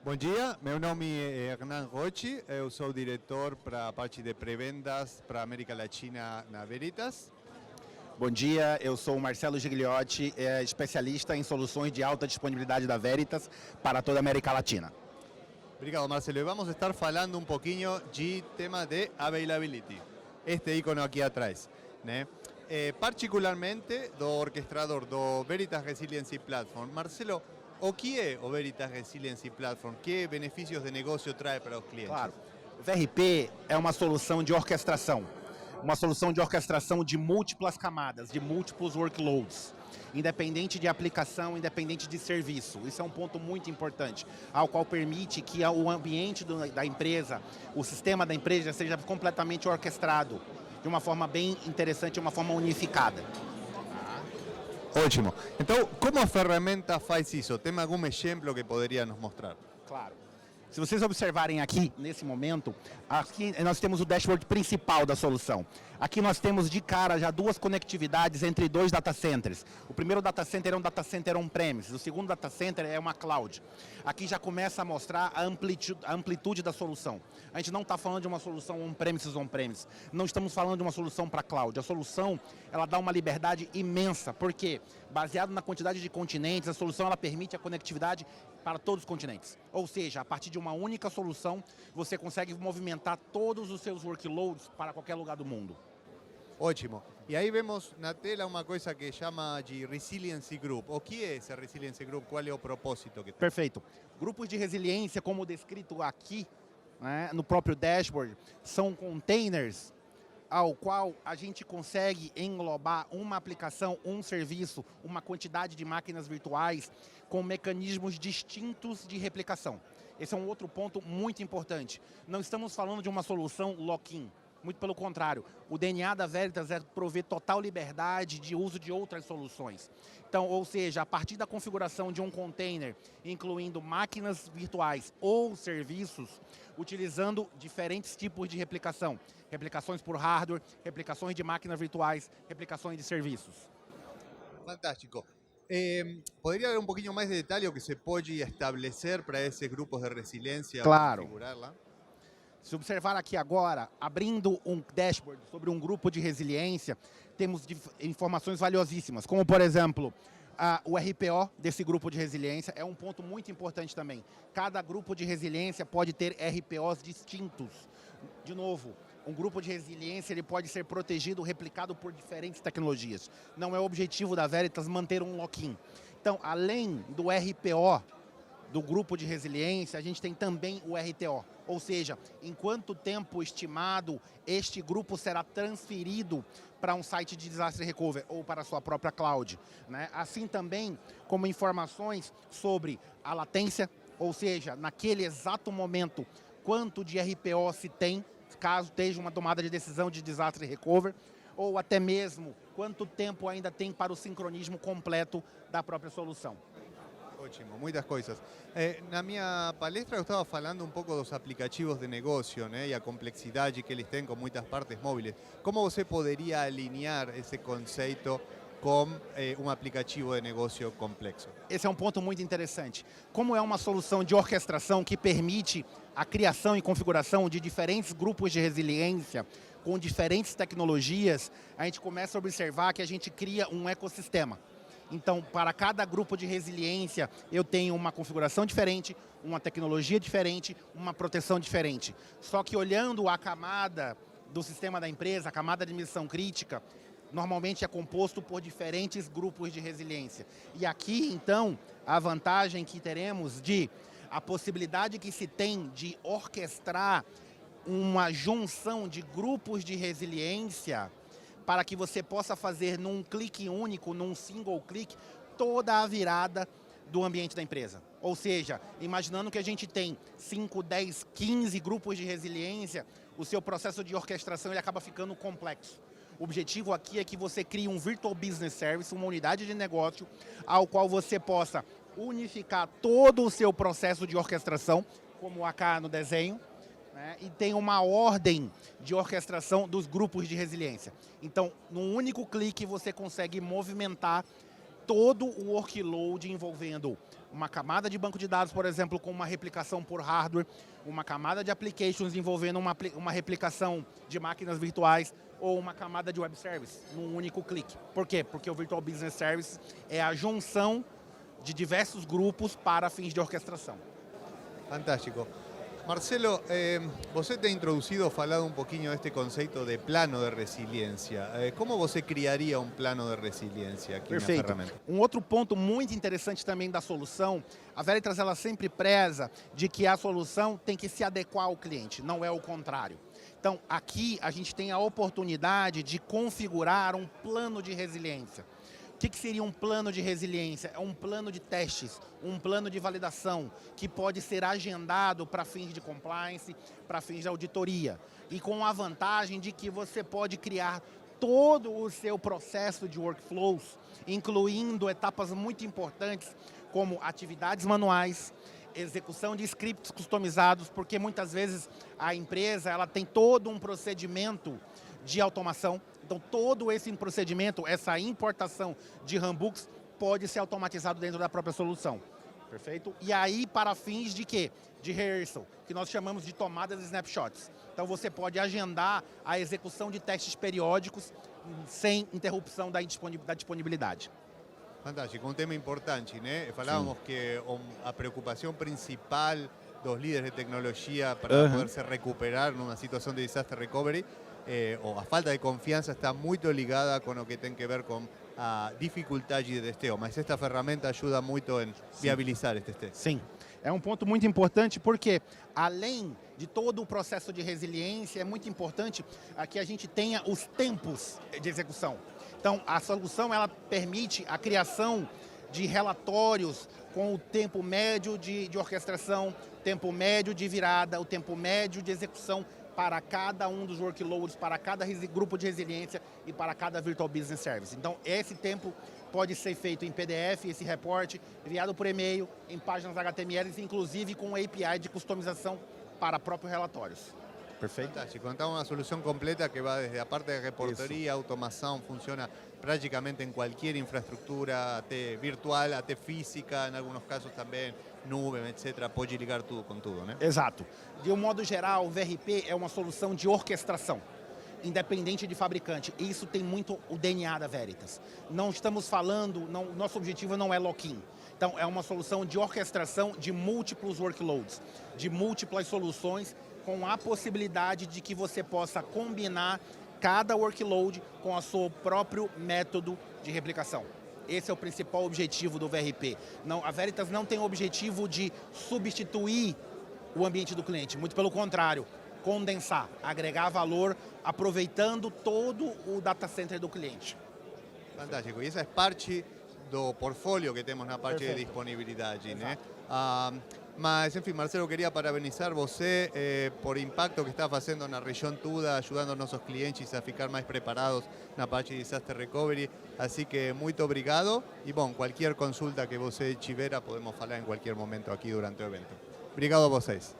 Bom dia, meu nome é Hernan Rochi, eu sou diretor para a parte de pré-vendas para a América Latina na Veritas. Bom dia, eu sou o Marcelo Gigliotti, especialista em soluções de alta disponibilidade da Veritas para toda a América Latina. Obrigado, Marcelo. E vamos estar falando um pouquinho de tema de availability, este ícone aqui atrás, né? Particularmente do orquestrador do Veritas Resiliency Platform. Marcelo, o que é o Veritas Resiliency Platform? Que benefícios de negócio traz para os clientes? Claro, o VRP é uma solução de orquestração. Uma solução de orquestração de múltiplas camadas, de múltiplos workloads, independente de aplicação, independente de serviço. Isso é um ponto muito importante, ao qual permite que o ambiente da empresa, o sistema da empresa seja completamente orquestrado, de uma forma bem interessante, de uma forma unificada. Ótimo. Então, como a ferramenta faz isso? Tem algum exemplo que poderia nos mostrar? Claro. Se vocês observarem aqui, nesse momento, aqui nós temos o dashboard principal da solução. Aqui nós temos de cara já duas conectividades entre dois data centers. O primeiro data center é um data center on-premise, o segundo data center é uma cloud. Aqui já começa a mostrar a amplitude da solução. A gente não está falando de uma solução on-premises, não estamos falando de uma solução para cloud. A solução, ela dá uma liberdade imensa, porque baseado na quantidade de continentes, a solução ela permite a conectividade para todos os continentes. Ou seja, a partir de uma única solução, você consegue movimentar todos os seus workloads para qualquer lugar do mundo. Ótimo. E aí vemos na tela uma coisa que chama de Resiliency Group. O que é esse Resiliency Group? Qual é o propósito que tem? Perfeito. Grupos de resiliência, como descrito aqui, né, no próprio dashboard, são containers ao qual a gente consegue englobar uma aplicação, um serviço, uma quantidade de máquinas virtuais com mecanismos distintos de replicação. Esse é um outro ponto muito importante. Não estamos falando de uma solução lock-in. Muito pelo contrário, o DNA da Veritas é prover total liberdade de uso de outras soluções. Então, ou seja, a partir da configuração de um container, incluindo máquinas virtuais ou serviços, utilizando diferentes tipos de replicação. Replicações por hardware, replicações de máquinas virtuais, replicações de serviços. Fantástico. ¿Podría dar un poquito más de detalle o que se pode establecer para esses grupos de resiliência? Claro. Configurar lá? Se observar aqui agora, abrindo um dashboard sobre um grupo de resiliência, temos informações valiosíssimas, como por exemplo, o RPO desse grupo de resiliência é um ponto muito importante também. Cada grupo de resiliência pode ter RPOs distintos. De novo, um grupo de resiliência ele pode ser protegido, replicado por diferentes tecnologias. Não é o objetivo da Veritas manter um lock-in. Então, além do RPO do grupo de resiliência, a gente tem também o RTO. Ou seja, em quanto tempo estimado este grupo será transferido para um site de disaster recovery ou para a sua própria cloud, né? Assim também como informações sobre a latência, ou seja, naquele exato momento, quanto de RPO se tem, caso esteja uma tomada de decisão de disaster recovery, ou até mesmo quanto tempo ainda tem para o sincronismo completo da própria solução. Ótimo, muitas coisas. Na minha palestra eu estava falando um pouco dos aplicativos de negócio, né, e a complexidade que eles têm com muitas partes móveis. Como você poderia alinhar esse conceito com um aplicativo de negócio complexo? Esse é um ponto muito interessante. Como é uma solução de orquestração que permite a criação e configuração de diferentes grupos de resiliência com diferentes tecnologias, a gente começa a observar que a gente cria um ecossistema. Então, para cada grupo de resiliência, eu tenho uma configuração diferente, uma tecnologia diferente, uma proteção diferente. Só que olhando a camada do sistema da empresa, a camada de missão crítica, normalmente é composto por diferentes grupos de resiliência. E aqui, então, a vantagem que teremos a possibilidade que se tem de orquestrar uma junção de grupos de resiliência para que você possa fazer num clique único, num single click, toda a virada do ambiente da empresa. Ou seja, imaginando que a gente tem 5, 10, 15 grupos de resiliência, o seu processo de orquestração ele acaba ficando complexo. O objetivo aqui é que você crie um Virtual Business Service, uma unidade de negócio, ao qual você possa unificar todo o seu processo de orquestração, como acá no desenho, né, e tem uma ordem de orquestração dos grupos de resiliência. Então, num único clique, você consegue movimentar todo o workload envolvendo uma camada de banco de dados, por exemplo, com uma replicação por hardware, uma camada de applications envolvendo uma replicação de máquinas virtuais ou uma camada de web service num único clique. Por quê? Porque o Virtual Business Service é a junção de diversos grupos para fins de orquestração. Fantástico. Marcelo, você tem introducido, falado um pouquinho deste conceito de plano de resiliência. Como você criaria um plano de resiliência aqui Perfeito. na ferramenta? Um outro ponto muito interessante também da solução, a Veritas ela sempre preza de que a solução tem que se adequar ao cliente, não é o contrário. Então, aqui a gente tem a oportunidade de configurar um plano de resiliência. O que seria um plano de resiliência? É um plano de testes, um plano de validação, que pode ser agendado para fins de compliance, para fins de auditoria. E com a vantagem de que você pode criar todo o seu processo de workflows, incluindo etapas muito importantes, como atividades manuais, execução de scripts customizados, porque muitas vezes a empresa ela tem todo um procedimento de automação. Então, todo esse procedimento, essa importação de handbooks pode ser automatizado dentro da própria solução. Perfeito? E aí, para fins de quê? De rehearsal, que nós chamamos de tomadas de snapshots. Então, você pode agendar a execução de testes periódicos sem interrupção da disponibilidade. Fantástico, um tema importante, né? Falávamos que a preocupação principal dos líderes de tecnologia para poder se recuperar numa situação de disaster recovery o a falta de confiança está muito ligada com o que tem que ver com a dificuldade de testeo, mas esta ferramenta ajuda muito em viabilizar este teste. Sim, é um ponto muito importante porque, além de todo o processo de resiliência, é muito importante que a gente tenha os tempos de execução. Então, a solução ela permite a criação de relatórios com o tempo médio de orquestração, tempo médio de virada, o tempo médio de execução para cada um dos workloads, para cada grupo de resiliência e para cada Virtual Business Service. Então, esse tempo pode ser feito em PDF, esse reporte, enviado por e-mail, em páginas HTML, inclusive com API de customização para próprios relatórios. Perfeito? Fantástico. Então, uma solução completa que vai desde a parte de reporteria, automação, funciona praticamente em qualquer infraestrutura, até virtual, até física, em alguns casos também, nuvem, etc. Pode ligar tudo com tudo, né? Exato. De um modo geral, o VRP é uma solução de orquestração, independente de fabricante. E isso tem muito o DNA da Veritas. Não estamos falando, nosso objetivo não é lock-in. Então, é uma solução de orquestração de múltiplos workloads, de múltiplas soluções, com a possibilidade de que você possa combinar cada workload com o seu próprio método de replicação. Esse é o principal objetivo do VRP. Não, a Veritas não tem o objetivo de substituir o ambiente do cliente, muito pelo contrário, condensar, agregar valor, aproveitando todo o data center do cliente. Fantástico. E essa é parte do portfólio que temos na parte de disponibilidade, né? Mas, enfim, Marcelo, queria parabenizar você por o impacto que está fazendo na região toda, ajudando nossos clientes a ficar mais preparados na parte de disaster recovery. Assim que muito obrigado. E, bom, qualquer consulta que você tiver, podemos falar em qualquer momento aqui durante o evento. Obrigado a vocês.